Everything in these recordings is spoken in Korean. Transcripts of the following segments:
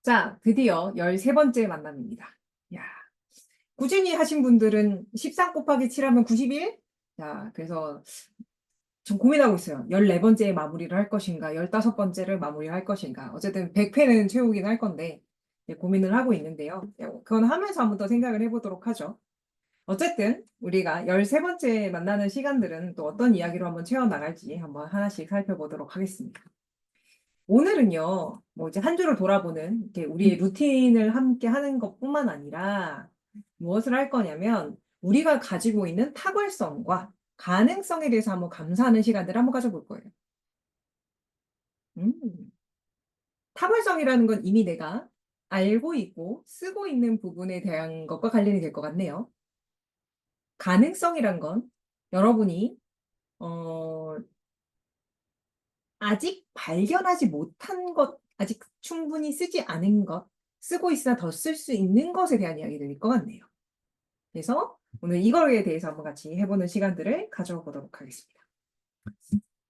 자, 드디어 13번째 만남입니다. 야, 꾸준히 하신 분들은 13 곱하기 7하면 91? 자, 그래서 좀 고민하고 있어요. 14번째에 마무리를 할 것인가, 15번째를 마무리할 것인가. 어쨌든 100회는 채우긴 할 건데, 고민을 하고 있는데요. 그건 하면서 한번 더 생각을 해보도록 하죠. 어쨌든 우리가 13번째 만나는 시간들은 또 어떤 이야기로 한번 채워나갈지 한번 하나씩 살펴보도록 하겠습니다. 오늘은요, 뭐 이제 한 주를 돌아보는 이렇게 우리의 루틴을 함께 하는 것뿐만 아니라 무엇을 할 거냐면 우리가 가지고 있는 탁월성과 가능성에 대해서 한번 감사하는 시간들을 한번 가져볼 거예요. 음. 탁월성이라는 건 이미 내가 알고 있고 쓰고 있는 부분에 대한 것과 관련이 될 것 같네요. 가능성이란 건 여러분이 어, 아직 발견하지 못한 것, 아직 충분히 쓰지 않은 것, 쓰고 있으나 더 쓸 수 있는 것에 대한 이야기들일 것 같네요. 그래서 오늘 이거에 대해서 한번 같이 해보는 시간들을 가져보도록 하겠습니다.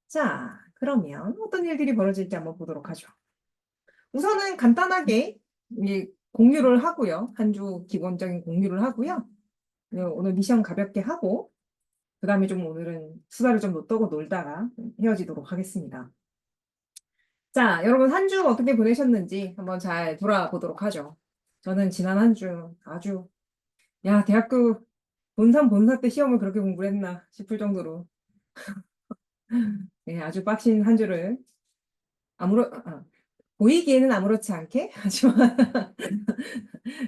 자, 그러면 어떤 일들이 벌어질지 한번 보도록 하죠. 우선은 간단하게 공유를 하고요. 한 주 기본적인 공유를 하고요. 오늘 미션 가볍게 하고, 그 다음에 좀 오늘은 수다를 좀 떠고 놀다가 헤어지도록 하겠습니다. 자, 여러분 한 주 어떻게 보내셨는지 한번 잘 돌아보도록 하죠. 저는 지난 한 주 아주, 야, 대학교 본사 때 시험을 그렇게 공부를 했나 싶을 정도로 네, 아주 빡신 한 주를 보이기에는 아무렇지 않게 하지만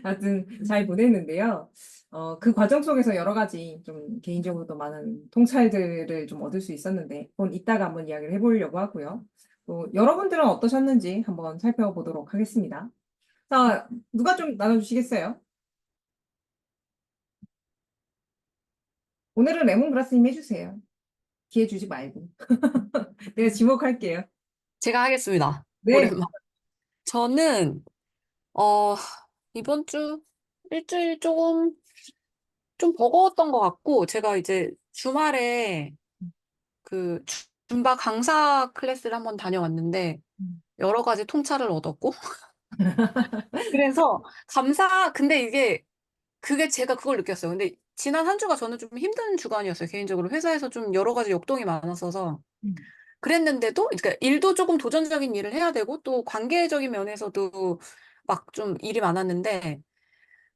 하여튼 잘 보냈는데요. 그 과정 속에서 여러 가지 좀 개인적으로도 많은 통찰들을 좀 얻을 수 있었는데 그건 이따가 한번 이야기를 해보려고 하고요. 또 여러분들은 어떠셨는지 한번 살펴보도록 하겠습니다. 자, 누가 좀 나눠주시겠어요? 오늘은 레몬그라스님 해주세요. 기회 주지 말고. 내가 지목할게요. 제가 하겠습니다. 네. 오랜만. 저는, 어, 이번 주 일주일 좀 버거웠던 것 같고, 제가 이제 주말에 그 줌바 강사 클래스를 한번 다녀왔는데, 여러 가지 통찰을 얻었고, 그래서 근데 그게 제가 그걸 느꼈어요. 근데 지난 한 주가 저는 좀 힘든 주간이었어요. 개인적으로 회사에서 좀 여러 가지 역동이 많았어서. 음. 그랬는데도, 그러니까 일도 조금 도전적인 일을 해야 되고, 또 관계적인 면에서도 막 좀 일이 많았는데,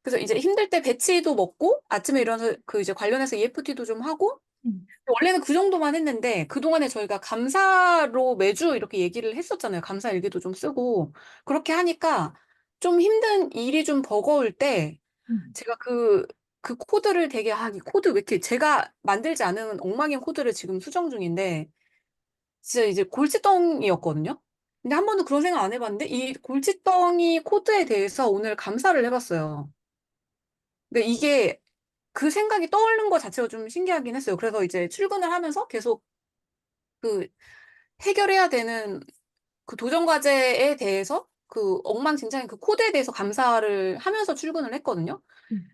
그래서 이제 힘들 때 배치도 먹고, 아침에 일어나서 그 이제 관련해서 EFT도 좀 하고, 음. 원래는 그 정도만 했는데, 그동안에 저희가 감사로 매주 이렇게 얘기를 했었잖아요. 감사 일기도 좀 쓰고. 그렇게 하니까 좀 힘든 일이 좀 버거울 때, 음. 제가 그 코드를 이 코드 왜 이렇게 제가 만들지 않은 엉망인 코드를 지금 수정 중인데, 진짜 이제 골칫덩이였거든요. 근데 한 번도 그런 생각 안 해봤는데 이 골칫덩이 코드에 대해서 오늘 감사를 해봤어요. 근데 이게 그 생각이 떠오르는 것 자체가 좀 신기하긴 했어요. 그래서 이제 출근을 하면서 계속 그 해결해야 되는 그 도전 과제에 대해서 그 엉망진창인 그 코드에 대해서 감사를 하면서 출근을 했거든요. 음.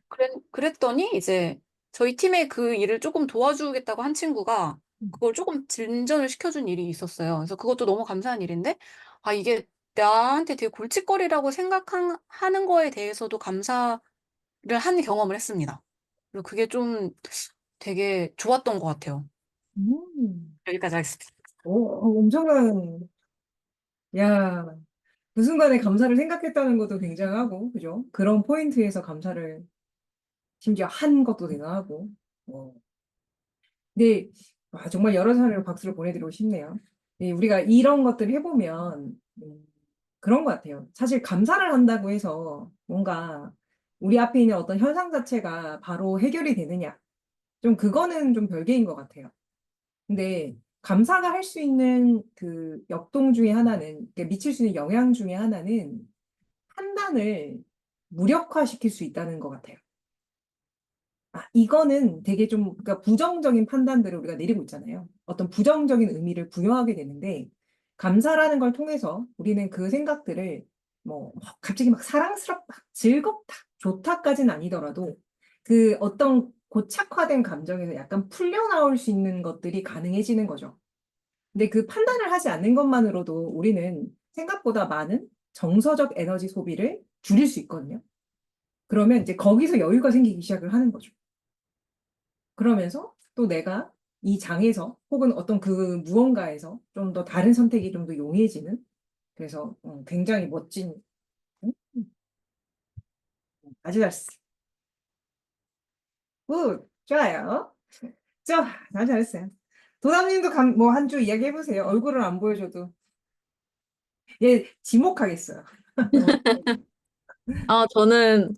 그랬더니 이제 저희 팀의 그 일을 조금 도와주겠다고 한 친구가 음. 그걸 조금 진전을 시켜준 일이 있었어요. 그래서 그것도 너무 감사한 일인데, 아, 이게 나한테 되게 골칫거리라고 생각하는 거에 대해서도 감사를 한 경험을 했습니다. 그리고 그게 좀 되게 좋았던 것 같아요. 음. 여기까지 하겠습니다. 엄청난, 야, 그 순간에 감사를 생각했다는 것도 굉장하고, 그죠? 그런 포인트에서 감사를 심지어 한 것도 대단하고. 어. 근데, 와, 정말 여러 사람을 박수를 보내드리고 싶네요. 우리가 이런 것들을 해보면, 그런 것 같아요. 사실 감사를 한다고 해서 뭔가 우리 앞에 있는 어떤 현상 자체가 바로 해결이 되느냐. 좀 그거는 좀 별개인 것 같아요. 근데 감사가 할 수 있는 그 역동 중에 하나는, 그러니까 미칠 수 있는 영향 중에 하나는 판단을 무력화시킬 수 있다는 것 같아요. 이거는 되게 좀, 그러니까 부정적인 판단들을 우리가 내리고 있잖아요. 어떤 부정적인 의미를 부여하게 되는데, 감사라는 걸 통해서 우리는 그 생각들을 뭐, 갑자기 막 사랑스럽다, 즐겁다, 좋다까지는 아니더라도 그 어떤 고착화된 감정에서 약간 풀려나올 수 있는 것들이 가능해지는 거죠. 근데 그 판단을 하지 않는 것만으로도 우리는 생각보다 많은 정서적 에너지 소비를 줄일 수 있거든요. 그러면 이제 거기서 여유가 생기기 시작을 하는 거죠. 그러면서 또 내가 이 장에서 혹은 어떤 그 무언가에서 좀 더 다른 선택이 좀 더 용이해지는 그래서 굉장히 멋진 음, 아주 잘했어. 굿, 좋아요. 잘 잘했어요. 도담님도 뭐 한 주 이야기 해보세요. 얼굴을 안 보여줘도 얘 지목하겠어요. 저는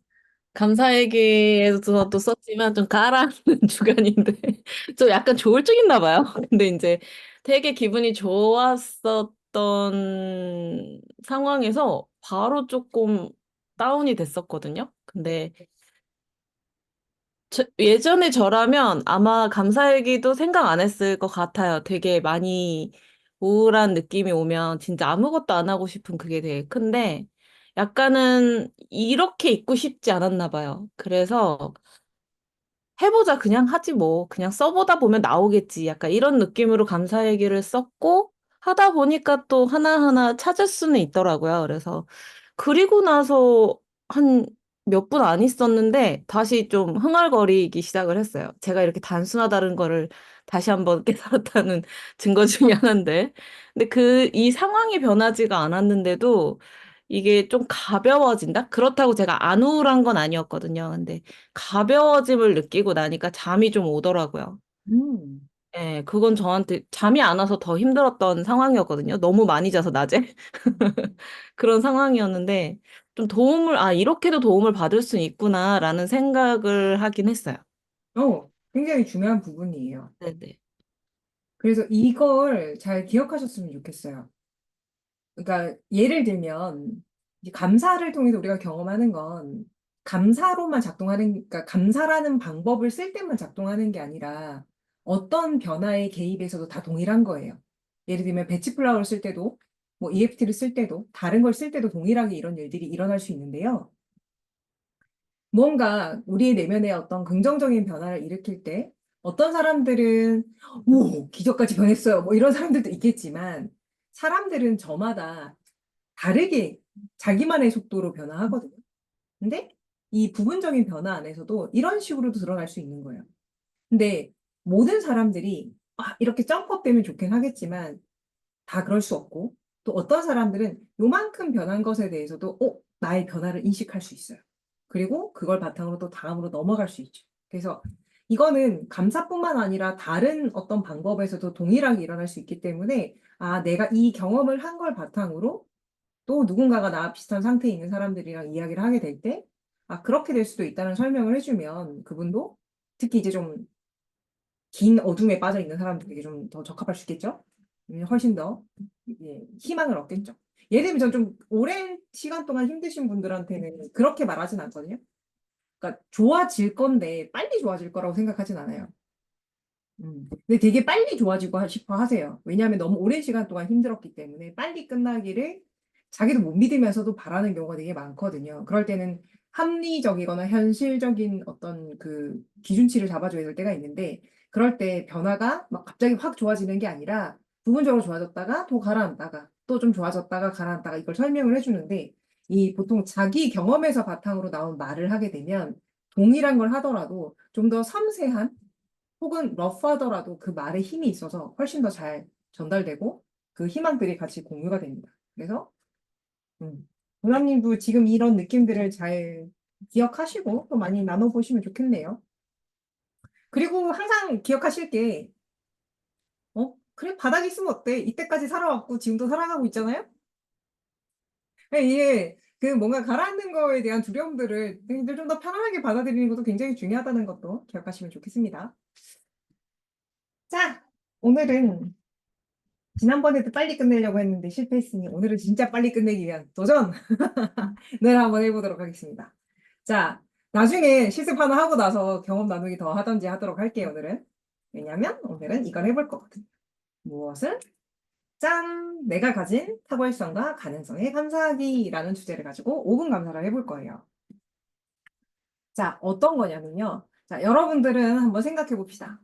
감사일기에서도 썼지만 좀 가라앉는 주간인데 좀 약간 조울증 있나 봐요. 근데 이제 되게 기분이 좋았었던 상황에서 바로 조금 다운이 됐었거든요. 근데 예전에 저라면 아마 감사일기도 생각 안 했을 것 같아요. 되게 많이 우울한 느낌이 오면 진짜 아무것도 안 하고 싶은 그게 되게 큰데 약간은 이렇게 있고 싶지 않았나 봐요. 그래서 해보자, 그냥 하지 뭐. 그냥 써보다 보면 나오겠지. 약간 이런 느낌으로 감사일기를 썼고 하다 보니까 또 하나하나 찾을 수는 있더라고요. 그래서 그리고 나서 한 몇 분 안 있었는데 다시 좀 흥얼거리기 시작을 했어요. 제가 이렇게 단순하다는 거를 다시 한번 깨달았다는 증거 중에 하나인데. 근데 이 상황이 변하지가 않았는데도 이게 좀 가벼워진다? 그렇다고 제가 안 우울한 건 아니었거든요. 근데 가벼워짐을 느끼고 나니까 잠이 좀 오더라고요. 음. 예, 그건 저한테 잠이 안 와서 더 힘들었던 상황이었거든요. 너무 많이 자서 낮에. 그런 상황이었는데, 이렇게도 도움을 받을 수 있구나라는 생각을 하긴 했어요. 굉장히 중요한 부분이에요. 네네. 그래서 이걸 잘 기억하셨으면 좋겠어요. 그러니까 예를 들면 이제 감사를 통해서 우리가 경험하는 건 감사로만 작동하는, 그러니까 감사라는 방법을 쓸 때만 작동하는 게 아니라 어떤 변화의 개입에서도 다 동일한 거예요. 예를 들면 배치플라워를 쓸 때도 뭐 EFT를 쓸 때도 다른 걸 쓸 때도 동일하게 이런 일들이 일어날 수 있는데요. 무언가 우리의 내면에 어떤 긍정적인 변화를 일으킬 때 어떤 사람들은 오, 기적같이 변했어요. 뭐 이런 사람들도 있겠지만 사람들은 저마다 다르게 자기만의 속도로 변화하거든요. 근데 이 부분적인 변화 안에서도 이런 식으로도 드러날 수 있는 거예요. 근데 모든 사람들이 이렇게 점프업 되면 좋긴 하겠지만 다 그럴 수 없고 또 어떤 사람들은 요만큼 변한 것에 대해서도 나의 변화를 인식할 수 있어요. 그리고 그걸 바탕으로 또 다음으로 넘어갈 수 있죠. 그래서 이거는 감사뿐만 아니라 다른 어떤 방법에서도 동일하게 일어날 수 있기 때문에 내가 이 경험을 한 걸 바탕으로 또 누군가가 나와 비슷한 상태에 있는 사람들이랑 이야기를 하게 될 때, 그렇게 될 수도 있다는 설명을 해주면 그분도 특히 이제 좀 긴 어둠에 빠져 있는 사람들에게 좀 더 적합할 수 있겠죠? 훨씬 더 희망을 얻겠죠. 예를 들면 좀 오랜 시간 동안 힘드신 분들한테는 그렇게 말하진 않거든요. 그러니까 좋아질 건데 빨리 좋아질 거라고 생각하진 않아요. 근데 되게 빨리 좋아지고 싶어 하세요. 왜냐하면 너무 오랜 시간 동안 힘들었기 때문에 빨리 끝나기를 자기도 못 믿으면서도 바라는 경우가 되게 많거든요. 그럴 때는 합리적이거나 현실적인 어떤 그 기준치를 잡아줘야 될 때가 있는데 그럴 때 변화가 막 갑자기 확 좋아지는 게 아니라 부분적으로 좋아졌다가 또 가라앉다가 또 좀 좋아졌다가 가라앉다가 이걸 설명을 해주는데 이 보통 자기 경험에서 바탕으로 나온 말을 하게 되면 동일한 걸 하더라도 좀 더 섬세한 혹은 러프하더라도 그 말에 힘이 있어서 훨씬 더 잘 전달되고 그 희망들이 같이 공유가 됩니다. 그래서 도남님도 지금 이런 느낌들을 잘 기억하시고 또 많이 나눠보시면 좋겠네요. 그리고 항상 기억하실 게 그래 바닥에 있으면 어때? 이때까지 살아왔고 지금도 살아가고 있잖아요? 이게 그 뭔가 가라앉는 거에 대한 두려움들을 좀 더 편안하게 받아들이는 것도 굉장히 중요하다는 것도 기억하시면 좋겠습니다. 자, 오늘은 지난번에도 빨리 끝내려고 했는데 실패했으니 오늘은 진짜 빨리 끝내기 위한 도전을 한번 해보도록 하겠습니다. 자, 나중에 실습 하나 하고 나서 경험 나누기 더 하던지 하도록 할게요, 오늘은. 왜냐면 오늘은 이걸 해볼 거거든요. 무엇을? 짠! 내가 가진 탁월성과 가능성에 감사하기라는 주제를 가지고 5분 감사를 해볼 거예요. 자, 어떤 거냐면요. 자, 여러분들은 한번 생각해 봅시다.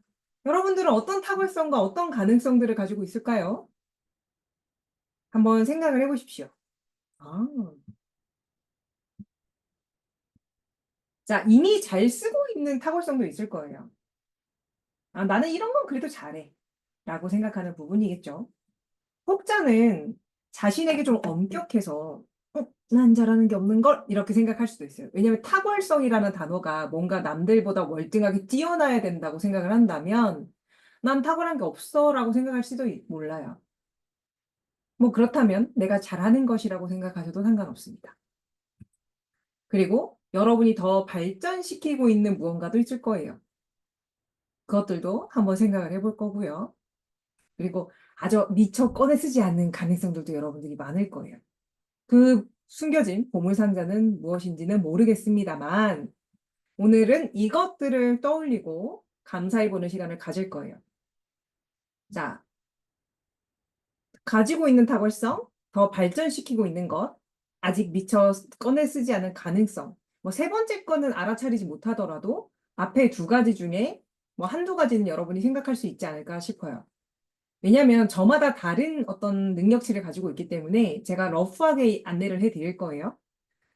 여러분들은 어떤 탁월성과 어떤 가능성들을 가지고 있을까요? 한번 생각을 해보십시오. 아. 자, 이미 잘 쓰고 있는 탁월성도 있을 거예요. 아, 나는 이런 건 그래도 잘해. 라고 생각하는 부분이겠죠. 혹자는 자신에게 좀 엄격해서 난 잘하는 게 없는 걸 이렇게 생각할 수도 있어요. 왜냐하면 탁월성이라는 단어가 뭔가 남들보다 월등하게 뛰어나야 된다고 생각을 한다면 난 탁월한 게 없어라고 생각할 수도 몰라요. 뭐 그렇다면 내가 잘하는 것이라고 생각하셔도 상관없습니다. 그리고 여러분이 더 발전시키고 있는 무언가도 있을 거예요. 그것들도 한번 생각을 해볼 거고요. 그리고 아주 미처 꺼내 쓰지 않는 가능성들도 여러분들이 많을 거예요. 그 숨겨진 보물상자는 무엇인지는 모르겠습니다만 오늘은 이것들을 떠올리고 감사해보는 시간을 가질 거예요. 자, 가지고 있는 탁월성, 더 발전시키고 있는 것, 아직 미처 꺼내 쓰지 않은 가능성. 뭐 세 번째 거는 알아차리지 못하더라도 앞에 두 가지 중에 뭐 한두 가지는 여러분이 생각할 수 있지 않을까 싶어요. 왜냐하면 저마다 다른 어떤 능력치를 가지고 있기 때문에 제가 러프하게 안내를 해드릴 거예요.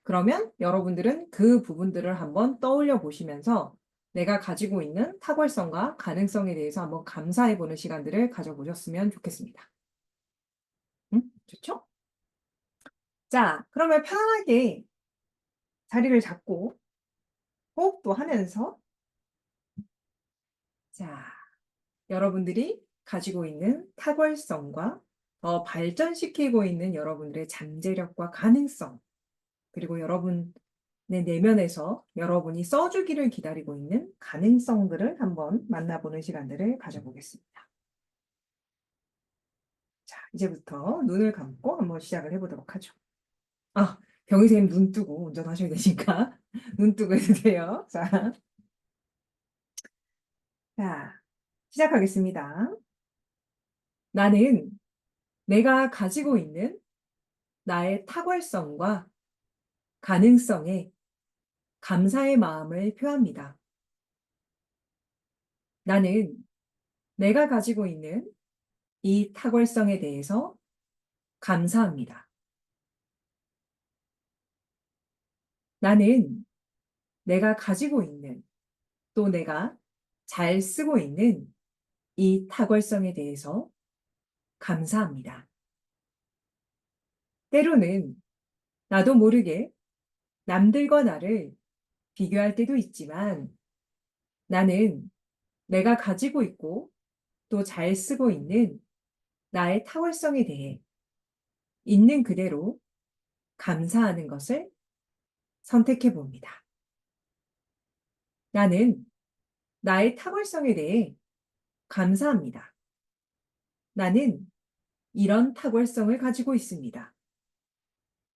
그러면 여러분들은 그 부분들을 한번 떠올려 보시면서 내가 가지고 있는 탁월성과 가능성에 대해서 한번 감사해보는 시간들을 가져보셨으면 좋겠습니다. 좋죠? 자, 그러면 편안하게 자리를 잡고 호흡도 하면서 자, 여러분들이 가지고 있는 탁월성과 더 발전시키고 있는 여러분들의 잠재력과 가능성, 그리고 여러분의 내면에서 여러분이 써주기를 기다리고 있는 가능성들을 한번 만나보는 시간들을 가져보겠습니다. 자, 이제부터 눈을 감고 한번 시작을 해보도록 하죠. 아, 병의선생님 눈 뜨고 운전하셔야 되니까 눈 뜨고 해도 돼요. 자, 시작하겠습니다. 나는 내가 가지고 있는 나의 탁월성과 가능성에 감사의 마음을 표합니다. 나는 내가 가지고 있는 이 탁월성에 대해서 감사합니다. 나는 내가 가지고 있는 또 내가 잘 쓰고 있는 이 탁월성에 대해서 감사합니다. 때로는 나도 모르게 남들과 나를 비교할 때도 있지만 나는 내가 가지고 있고 또 잘 쓰고 있는 나의 탁월성에 대해 있는 그대로 감사하는 것을 선택해 봅니다. 나는 나의 탁월성에 대해 감사합니다. 나는 이런 탁월성을 가지고 있습니다.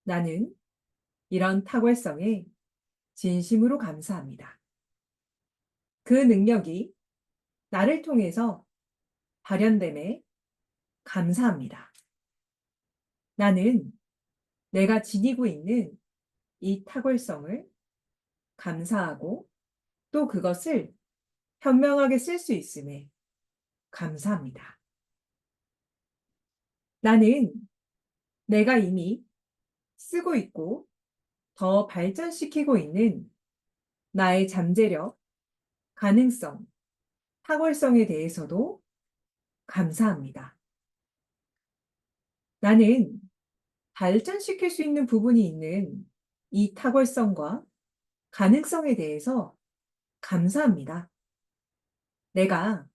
나는 이런 탁월성에 진심으로 감사합니다. 그 능력이 나를 통해서 발현됨에 감사합니다. 나는 내가 지니고 있는 이 탁월성을 감사하고 또 그것을 현명하게 쓸 수 있음에 감사합니다. 나는 내가 이미 쓰고 있고 더 발전시키고 있는 나의 잠재력, 가능성, 탁월성에 대해서도 감사합니다. 나는 발전시킬 수 있는 부분이 있는 이 탁월성과 가능성에 대해서 감사합니다. 내가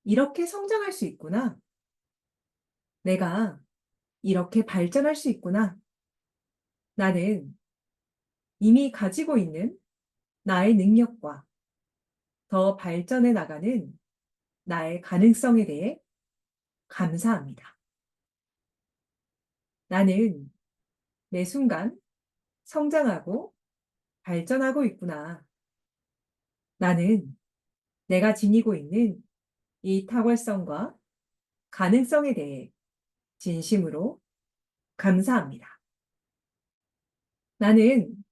이렇게 성장할 수 있구나. 내가 이렇게 발전할 수 있구나. 나는 이미 가지고 있는 나의 능력과 더 발전해 나가는 나의 가능성에 대해 감사합니다. 나는 매 순간 성장하고 발전하고 있구나. 나는 내가 지니고 있는 이 탁월성과 가능성에 대해 진심으로 감사합니다. 나는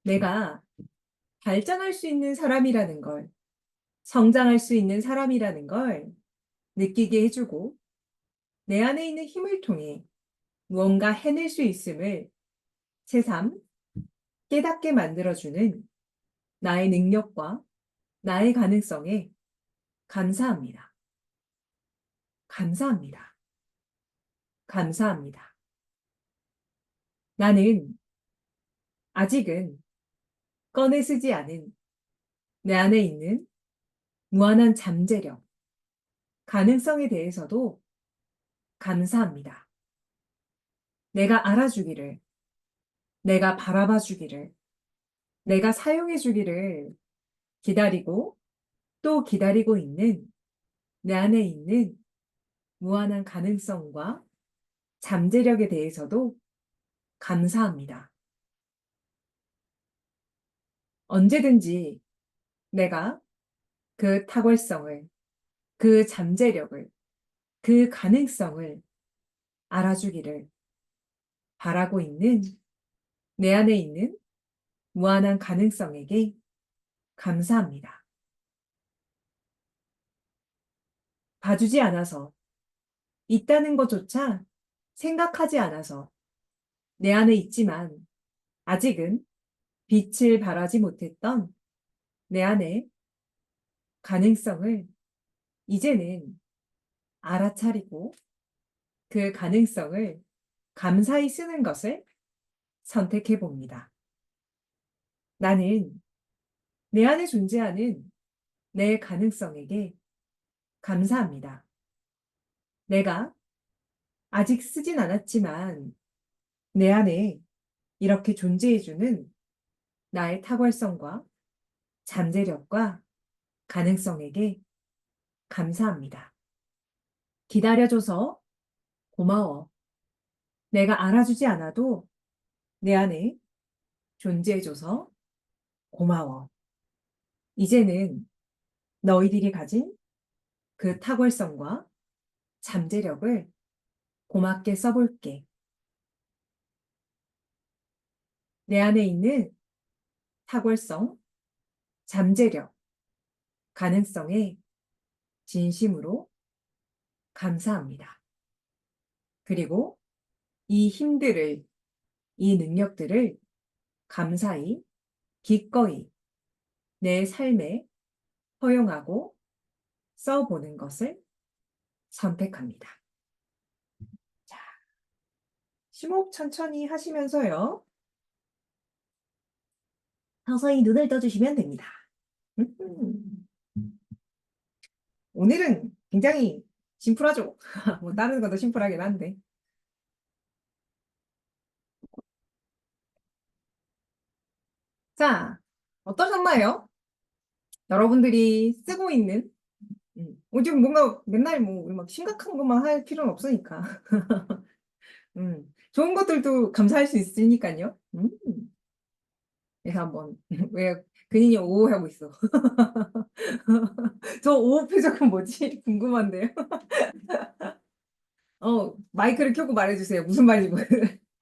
내가 발전할 수 있는 사람이라는 걸, 성장할 수 있는 사람이라는 걸 느끼게 해주고 내 안에 있는 힘을 통해 무언가 해낼 수 있음을 새삼 깨닫게 만들어주는 나의 능력과 나의 가능성에 감사합니다. 감사합니다. 감사합니다. 나는 아직은 꺼내 쓰지 않은 내 안에 있는 무한한 잠재력, 가능성에 대해서도 감사합니다. 내가 알아주기를, 내가 바라봐 주기를, 내가 사용해 주기를 기다리고 또 기다리고 있는 내 안에 있는 무한한 가능성과 잠재력에 대해서도 감사합니다. 언제든지 내가 그 탁월성을, 그 잠재력을, 그 가능성을 알아주기를 바라고 있는 내 안에 있는 무한한 가능성에게 감사합니다. 봐주지 않아서, 있다는 것조차 생각하지 않아서 내 안에 있지만 아직은 빛을 발하지 못했던 내 안의 가능성을 이제는 알아차리고 그 가능성을 감사히 쓰는 것을 선택해 봅니다. 나는 내 안에 존재하는 내 가능성에게 감사합니다. 내가 아직 쓰진 않았지만 내 안에 이렇게 존재해주는 나의 탁월성과 잠재력과 가능성에게 감사합니다. 기다려줘서 고마워. 내가 알아주지 않아도 내 안에 존재해줘서 고마워. 이제는 너희들이 가진 그 탁월성과 잠재력을 고맙게 써볼게. 내 안에 있는 탁월성, 잠재력, 가능성에 진심으로 감사합니다. 그리고 이 힘들을, 이 능력들을 감사히, 기꺼이 내 삶에 허용하고 써보는 것을 선택합니다. 자, 심호흡 천천히 하시면서요. 서서히 눈을 떠주시면 됩니다. 오늘은 굉장히 심플하죠? 뭐 다른 것도 심플하긴 한데. 자, 어떠셨나요? 여러분들이 쓰고 있는 지금 뭔가 맨날 뭐 우리 막 심각한 것만 할 필요는 없으니까. 좋은 것들도 감사할 수 있으니까요. 그래서 한번 왜 근인이 오오 하고 있어. 저 오오 표정은 뭐지? 궁금한데요. 마이크를 켜고 말해주세요. 무슨 말인지.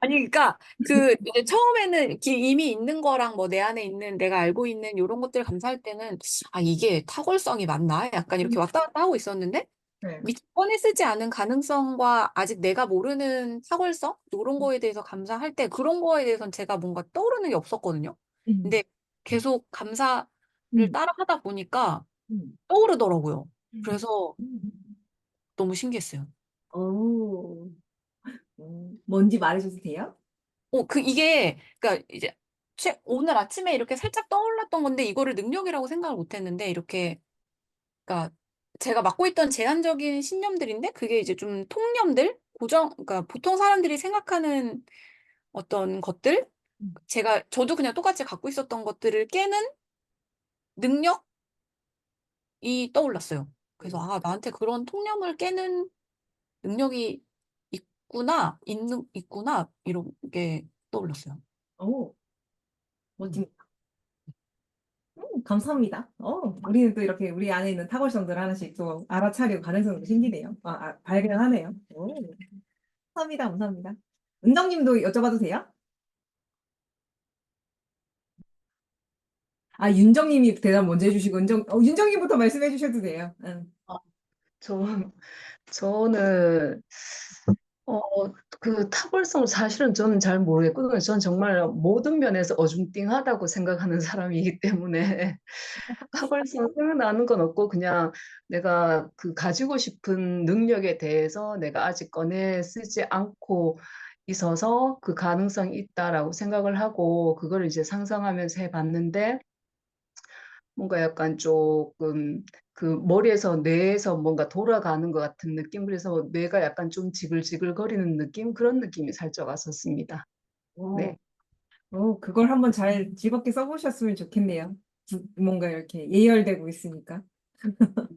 아니, 그러니까 그 이제 처음에는 이렇게 이미 있는 거랑 뭐 내 안에 있는 내가 알고 있는 이런 것들을 감사할 때는 아, 이게 탁월성이 맞나? 약간 이렇게 왔다 갔다 하고 있었는데 네. 꺼내 쓰지 않은 가능성과 아직 내가 모르는 탁월성 이런 거에 대해서 감사할 때 그런 거에 대해서는 제가 뭔가 떠오르는 게 없었거든요. 근데 계속 감사를 음, 따라 하다 보니까 음, 떠오르더라고요. 음. 그래서 음. 너무 신기했어요. 오, 뭔지 말해줘도 돼요? 이게, 그니까 이제, 오늘 아침에 이렇게 살짝 떠올랐던 건데, 이거를 능력이라고 생각을 못 했는데, 이렇게, 그니까, 제가 맡고 있던 제한적인 신념들인데, 그게 이제 좀 통념들? 그니까, 보통 사람들이 생각하는 어떤 것들? 음, 저도 그냥 똑같이 갖고 있었던 것들을 깨는 능력이 떠올랐어요. 그래서, 음. 아, 나한테 그런 통념을 깨는 능력이 있구나, 이런 게 떠올랐어요. 오, 음. 멋집니다. 감사합니다. 우리는 또 이렇게 우리 안에 있는 탁월성들 하나씩 또 알아차리고 가능성도 생기네요. 발견하네요. 오, 감사합니다. 감사합니다. 은정님도 여쭤봐도 돼요? 윤정님이 대답 먼저 해주시고, 윤정님부터 말씀해 주셔도 돼요. 응. 저, 저는, 어, 그 탁월성 사실은 저는 잘 모르겠거든요. 저는 정말 모든 면에서 어중띵하다고 생각하는 사람이기 때문에 탁월성 생각나는 건 없고 그냥 내가 그 가지고 싶은 능력에 대해서 내가 아직 꺼내 쓰지 않고 있어서 그 가능성이 있다라고 생각을 하고 그걸 이제 상상하면서 해봤는데 뭔가 약간 조금 그 머리에서 뇌에서 뭔가 돌아가는 것 같은 느낌 그래서 뇌가 약간 좀 지글지글거리는 느낌 그런 느낌이 살짝 왔었습니다. 네, 그걸 한번 잘 즐겁게 써보셨으면 좋겠네요. 뭔가 이렇게 예열되고 있으니까.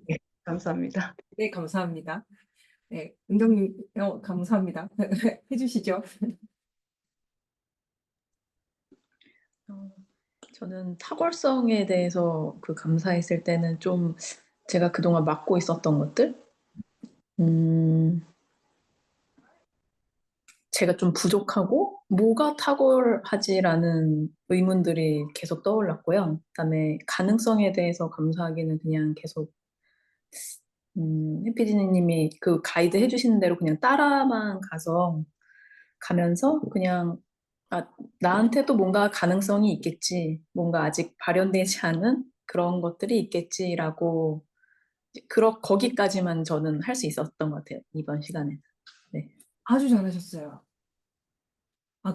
네, 감사합니다. 네, 감사합니다. 네, 은정님, 감사합니다. 해주시죠. 어, 저는 탁월성에 대해서 그 감사했을 때는 좀 제가 그동안 맡고 있었던 것들, 음, 제가 좀 부족하고 뭐가 탁월하지라는 의문들이 계속 떠올랐고요. 그다음에 가능성에 대해서 감사하기는 그냥 계속 해피디님이 그 가이드 해주시는 대로 그냥 따라만 가면서 그냥 아, 나한테도 뭔가 가능성이 있겠지, 뭔가 아직 발현되지 않은 그런 것들이 있겠지라고 거기까지만 저는 할 수 있었던 것 같아요, 이번 시간에. 네. 아주 잘하셨어요.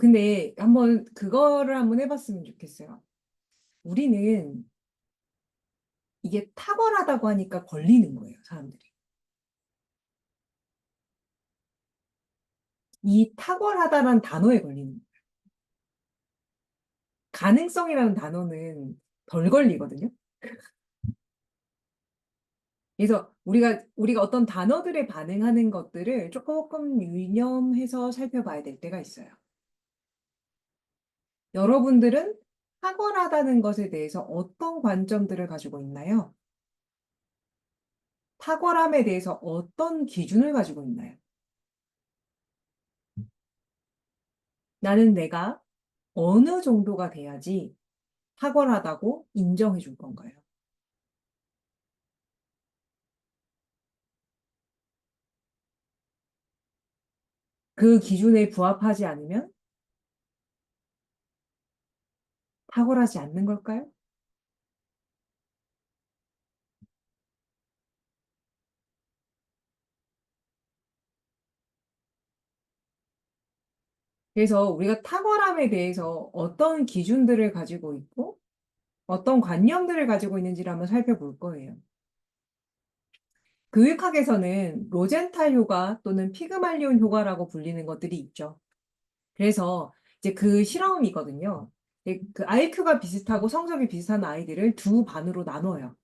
근데 그거를 한번 해봤으면 좋겠어요. 우리는 이게 탁월하다고 하니까 걸리는 거예요, 사람들이. 이 탁월하다라는 단어에 걸리는 거예요. 가능성이라는 단어는 덜 걸리거든요. 그래서 우리가 어떤 단어들에 반응하는 것들을 조금 유념해서 살펴봐야 될 때가 있어요. 여러분들은 탁월하다는 것에 대해서 어떤 관점들을 가지고 있나요? 탁월함에 대해서 어떤 기준을 가지고 있나요? 나는 내가 어느 정도가 돼야지 탁월하다고 인정해 줄 건가요? 그 기준에 부합하지 않으면 탁월하지 않는 걸까요? 그래서 우리가 탁월함에 대해서 어떤 기준들을 가지고 있고 어떤 관념들을 가지고 있는지를 한번 살펴볼 거예요. 교육학에서는 로젠탈 효과 또는 피그말리온 효과라고 불리는 것들이 있죠. 그래서 이제 그 실험이거든요. 그 IQ가 비슷하고 성적이 비슷한 아이들을 두 반으로 나눠요.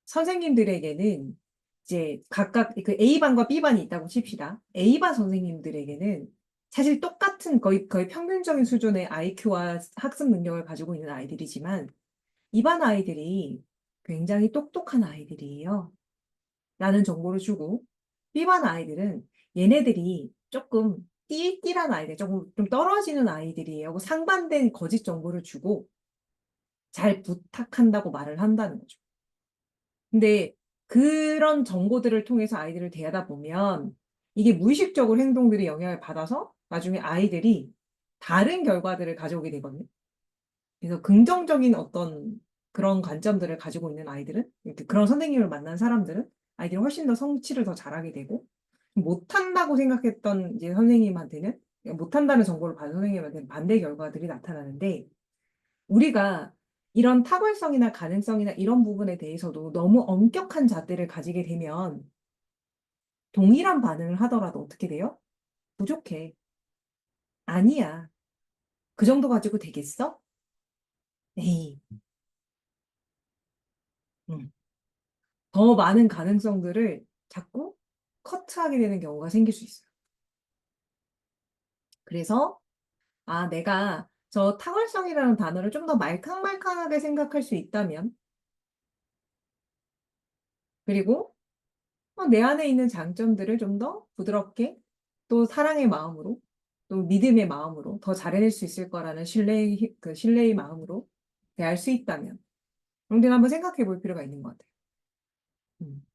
선생님들에게는 이제 각각 그 A반과 B반이 있다고 칩시다. A반 선생님들에게는 사실 똑같은 거의 평균적인 수준의 IQ와 학습 능력을 가지고 있는 아이들이지만 B반 아이들이 굉장히 똑똑한 아이들이에요. 라는 정보를 주고 B반 아이들은 얘네들이 조금 띨띨한 아이들, 조금 좀 떨어지는 아이들이에요. 하고 상반된 거짓 정보를 주고 잘 부탁한다고 말을 한다는 거죠. 근데 그런 정보들을 통해서 아이들을 대하다 보면 이게 무의식적으로 행동들이 영향을 받아서 나중에 아이들이 다른 결과들을 가져오게 되거든요. 그래서 긍정적인 어떤 그런 관점들을 가지고 있는 아이들은, 이렇게 그런 선생님을 만난 사람들은 아이들이 훨씬 더 성취를 더 잘하게 되고, 못한다고 생각했던 이제 선생님한테는, 못한다는 정보를 받은 선생님한테는 반대 결과들이 나타나는데, 우리가 이런 탁월성이나 가능성이나 이런 부분에 대해서도 너무 엄격한 잣대를 가지게 되면 동일한 반응을 하더라도 어떻게 돼요? 부족해. 아니야. 그 정도 가지고 되겠어? 에이. 음. 더 많은 가능성들을 자꾸 커트하게 되는 경우가 생길 수 있어요. 그래서 내가 저 탁월성이라는 단어를 좀 더 말캉말캉하게 생각할 수 있다면, 그리고 내 안에 있는 장점들을 좀 더 부드럽게 또 사랑의 마음으로 또 믿음의 마음으로 더 잘해낼 수 있을 거라는 신뢰의 마음으로 대할 수 있다면 그런 데는 한번 생각해 볼 필요가 있는 것 같아요. 음.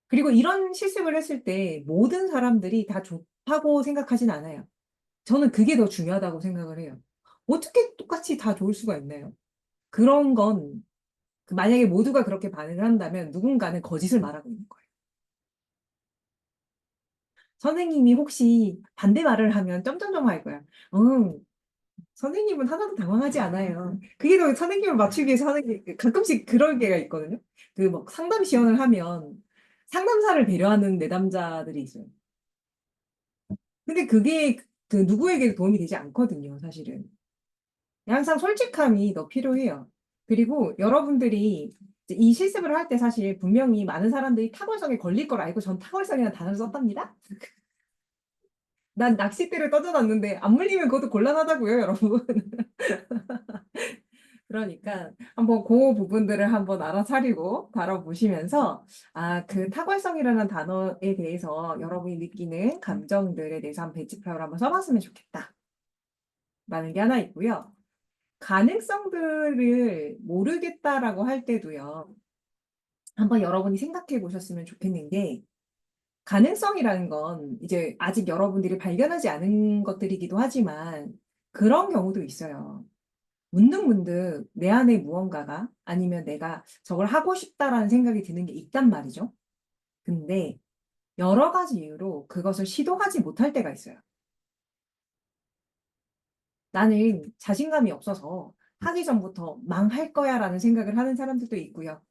그리고 이런 실습을 했을 때 모든 사람들이 다 하고 생각하진 않아요. 저는 그게 더 중요하다고 생각을 해요. 어떻게 똑같이 다 좋을 수가 있나요? 그런 건 만약에 모두가 그렇게 반응을 한다면 누군가는 거짓을 말하고 있는 거예요. 선생님이 혹시 반대 말을 하면 점점점 할 거야. 선생님은 하나도 당황하지 않아요. 그게 더 선생님을 맞추기 위해서 하는 게 가끔씩 그럴 때가 있거든요. 그 막 상담 지원을 하면 상담사를 배려하는 내담자들이 있어요. 근데 그게 그 누구에게도 도움이 되지 않거든요, 사실은. 항상 솔직함이 더 필요해요. 그리고 여러분들이 이제 이 실습을 할 때 사실 분명히 많은 사람들이 탁월성에 걸릴 걸 알고 전 탁월성이라는 단어를 썼답니다. 난 낚싯대를 떠져놨는데 안 물리면 그것도 곤란하다고요, 여러분. 그러니까 한번 그 부분들을 한번 알아차리고 다뤄보시면서 그 탁월성이라는 단어에 대해서 여러분이 느끼는 감정들에 대해서 한번 배치표를 한번 써봤으면 좋겠다. 라는 게 하나 있고요. 가능성들을 모르겠다라고 할 때도요. 한번 여러분이 생각해 보셨으면 좋겠는 게 가능성이라는 건 이제 아직 여러분들이 발견하지 않은 것들이기도 하지만 그런 경우도 있어요. 문득문득 내 안에 무언가가 아니면 내가 저걸 하고 싶다라는 생각이 드는 게 있단 말이죠. 근데 여러 가지 이유로 그것을 시도하지 못할 때가 있어요. 나는 자신감이 없어서 하기 전부터 망할 거야라는 생각을 하는 사람들도 있고요.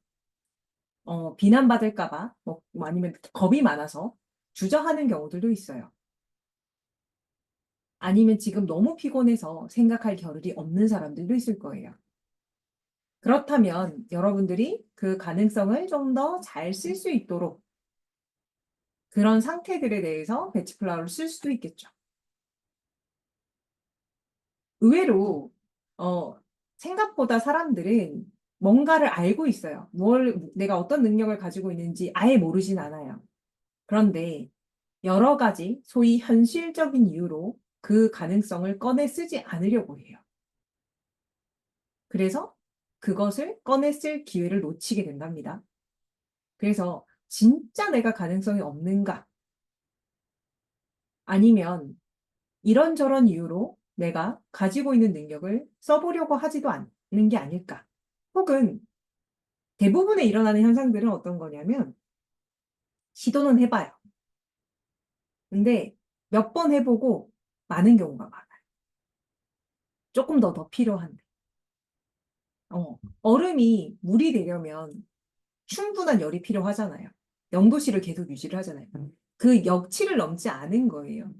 비난받을까 봐, 뭐 아니면 겁이 많아서 주저하는 경우들도 있어요. 아니면 지금 너무 피곤해서 생각할 겨를이 없는 사람들도 있을 거예요. 그렇다면 여러분들이 그 가능성을 좀 더 잘 쓸 수 있도록 그런 상태들에 대해서 배치플라워를 쓸 수도 있겠죠. 의외로 생각보다 사람들은 뭔가를 알고 있어요. 내가 어떤 능력을 가지고 있는지 아예 모르진 않아요. 그런데 여러 가지 소위 현실적인 이유로 그 가능성을 꺼내 쓰지 않으려고 해요. 그래서 그것을 꺼내 쓸 기회를 놓치게 된답니다. 그래서 진짜 내가 가능성이 없는가? 아니면 이런저런 이유로 내가 가지고 있는 능력을 써보려고 하지도 않는 게 아닐까? 혹은 대부분에 일어나는 현상들은 어떤 거냐면 시도는 해봐요. 근데 몇 번 해보고 많은 경우가 많아요. 조금 더 필요한데. 얼음이 물이 되려면 충분한 열이 필요하잖아요. 0도씨를 계속 유지를 하잖아요. 그 역치를 넘지 않은 거예요.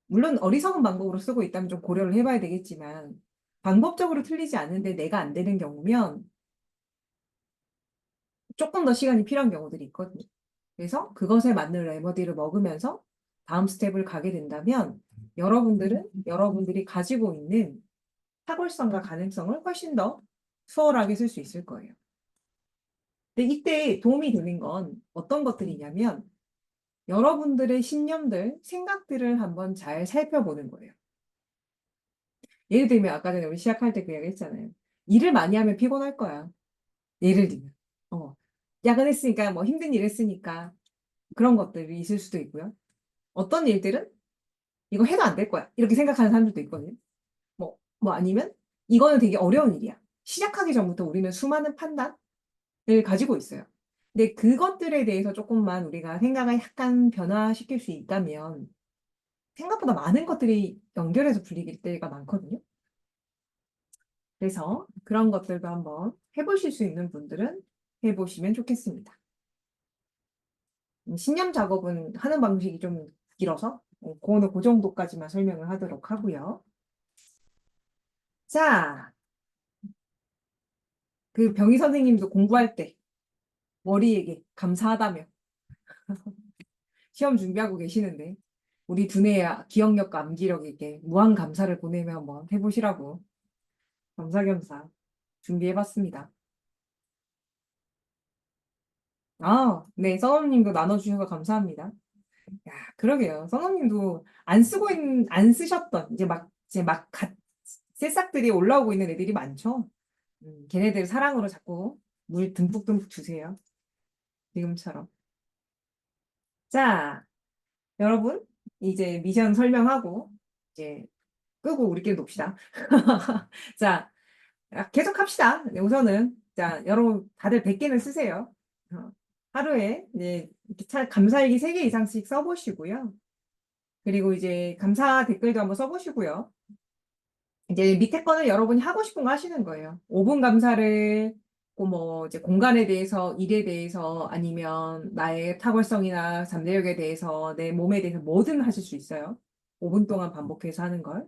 물론 어리석은 방법으로 쓰고 있다면 좀 고려를 해봐야 되겠지만 방법적으로 틀리지 않은데 내가 안 되는 경우면 조금 더 시간이 필요한 경우들이 있거든요. 그래서 그것에 맞는 레머디를 먹으면서 다음 스텝을 가게 된다면 여러분들은 여러분들이 가지고 있는 탁월성과 가능성을 훨씬 더 수월하게 쓸 수 있을 거예요. 근데 이때 도움이 되는 건 어떤 것들이냐면 여러분들의 신념들, 생각들을 한번 잘 살펴보는 거예요. 예를 들면 아까 전에 우리 시작할 때 그 이야기 했잖아요. 일을 많이 하면 피곤할 거야. 예를 들면. 야근했으니까 뭐 힘든 일 했으니까 그런 것들이 있을 수도 있고요. 어떤 일들은 이거 해도 안 될 거야. 이렇게 생각하는 사람들도 있거든요. 뭐 아니면 이거는 되게 어려운 일이야. 시작하기 전부터 우리는 수많은 판단을 가지고 있어요. 근데 그것들에 대해서 조금만 우리가 생각을 약간 변화시킬 수 있다면 생각보다 많은 것들이 연결해서 풀릴 때가 많거든요. 그래서 그런 것들도 한번 해보실 수 있는 분들은 해보시면 좋겠습니다. 신념 작업은 하는 방식이 좀 길어서 그거는 그 정도까지만 설명을 하도록 하고요. 자, 그 병희 선생님도 공부할 때 머리에게 감사하다며 시험 준비하고 계시는데 우리 두뇌의 기억력과 암기력에게 무한 감사를 보내며 한번 해보시라고 겸사겸사 준비해봤습니다. 네, 써너님도 나눠주셔서 감사합니다. 야, 그러게요. 써너님도 안 쓰셨던 이제 막 새싹들이 올라오고 있는 애들이 많죠. 걔네들 사랑으로 자꾸 물 듬뿍듬뿍 주세요. 지금처럼. 자, 여러분, 이제 미션 설명하고 이제 끄고 우리끼리 놉시다. 자, 계속 합시다. 네, 우선은 자, 여러분 다들 100개는 쓰세요. 하루에 이제 이렇게 감사일기 3개 이상씩 써보시고요. 그리고 이제 감사 댓글도 한번 써보시고요. 이제 밑에 거는 여러분이 하고 싶은 거 하시는 거예요. 5분 감사를 뭐 이제 공간에 대해서, 일에 대해서, 아니면 나의 탁월성이나 잠재력에 대해서, 내 몸에 대해서 뭐든 하실 수 있어요. 5분 동안 반복해서 하는 걸.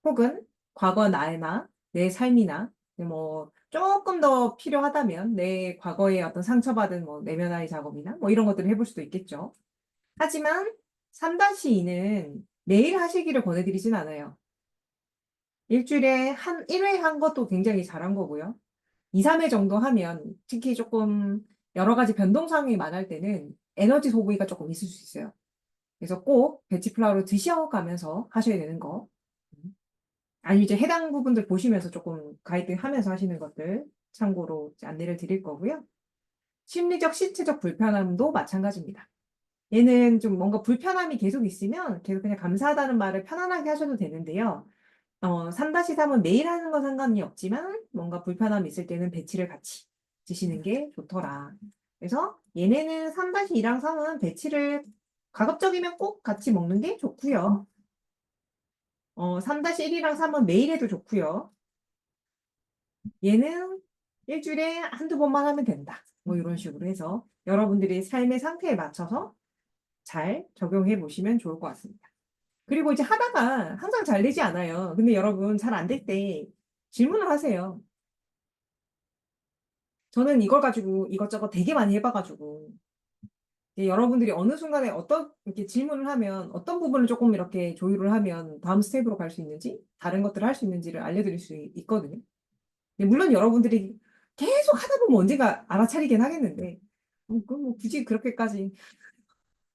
혹은 과거 나나 내 삶이나 뭐 조금 더 필요하다면 내 과거에 어떤 상처받은 뭐 내면화의 작업이나 뭐 이런 것들을 해볼 수도 있겠죠. 하지만 3-2는 매일 하시기를 권해드리진 않아요. 일주일에 1회 한 것도 굉장히 잘한 거고요. 2, 3회 정도 하면 특히 조금 여러 가지 변동사항이 많을 때는 에너지 소비가 조금 있을 수 있어요. 그래서 꼭 배치플라워를 드셔가면서 하셔야 되는 거. 아니면 이제 해당 부분들 보시면서 조금 가이드 하면서 하시는 것들 참고로 이제 안내를 드릴 거고요. 심리적, 신체적 불편함도 마찬가지입니다. 얘는 좀 뭔가 불편함이 계속 있으면 계속 그냥 감사하다는 말을 편안하게 하셔도 되는데요. 3-3은 매일 하는 건 상관이 없지만 뭔가 불편함이 있을 때는 배치를 같이 드시는 게 좋더라. 그래서 얘네는 3-2랑 3은 배치를 가급적이면 꼭 같이 먹는 게 좋고요. 3-1이랑 3은 매일 해도 좋고요. 얘는 일주일에 한두 번만 하면 된다. 뭐 이런 식으로 해서 여러분들의 삶의 상태에 맞춰서 잘 적용해 보시면 좋을 것 같습니다. 그리고 이제 하다가 항상 잘 되지 않아요. 근데 여러분 잘 안 될 때 질문을 하세요. 저는 이걸 가지고 이것저것 되게 많이 해봐가지고 여러분들이 어느 순간에 어떤 이렇게 질문을 하면 어떤 부분을 조금 이렇게 조율을 하면 다음 스텝으로 갈 수 있는지 다른 것들을 할 수 있는지를 알려드릴 수 있거든요. 근데 물론 여러분들이 계속 하다 보면 언젠가 알아차리긴 하겠는데 그럼 뭐 굳이 그렇게까지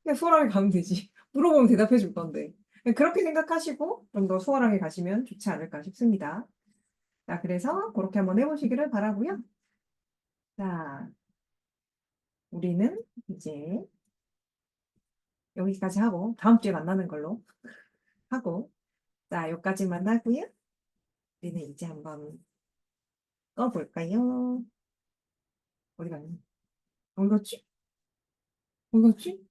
그냥 수월하게 가면 되지. 물어보면 대답해 줄 건데. 그렇게 생각하시고 좀 더 수월하게 가시면 좋지 않을까 싶습니다. 자, 그래서 그렇게 한번 해보시기를 바라고요. 자, 우리는 이제 여기까지 하고 다음 주에 만나는 걸로 하고 자, 여기까지만 하고요. 우리는 이제 한번 꺼볼까요? 어디 갔니? 어디 갔지? 어디 갔지?